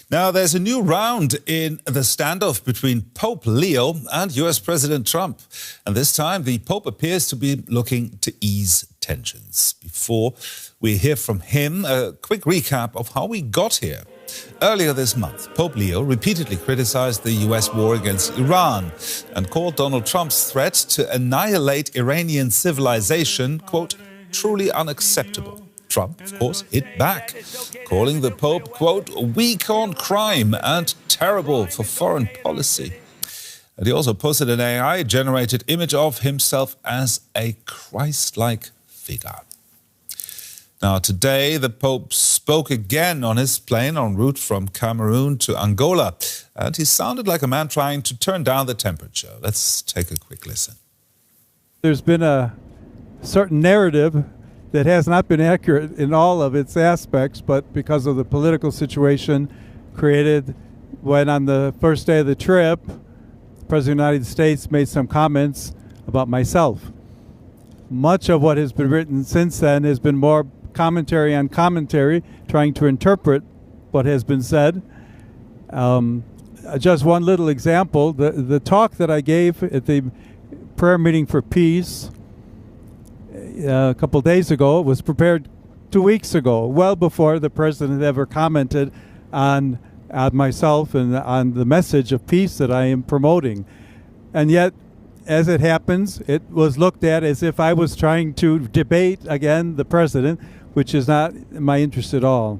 Now, there's a new round in the standoff between Pope Leo and US President Trump. And this time, the Pope appears to be looking to ease tensions. Before we hear from him, a quick recap of how we got here. Earlier this month, Pope Leo repeatedly criticized the US war against Iran and called Donald Trump's threat to annihilate Iranian civilization, quote, truly unacceptable. Trump, of course, hit back, calling the Pope, quote, weak on crime and terrible for foreign policy. And he also posted an AI-generated image of himself as a Christ-like figure. Now, today, the Pope spoke again on his plane en route from Cameroon to Angola, and he sounded like a man trying to turn down the temperature. Let's take a quick listen. There's been a certain narrative that has not been accurate in all of its aspects, but because of the political situation created when on the first day of the trip, the President of the United States made some comments about myself. Much of what has been written since then has been more commentary on commentary, trying to interpret what has been said. Just one little example, the talk that I gave at the prayer meeting for peace a couple days ago was prepared 2 weeks ago, well before the president ever commented on myself and on the message of peace that I am promoting. And yet, as it happens, it was looked at as if I was trying to debate again the president, which is not my interest at all.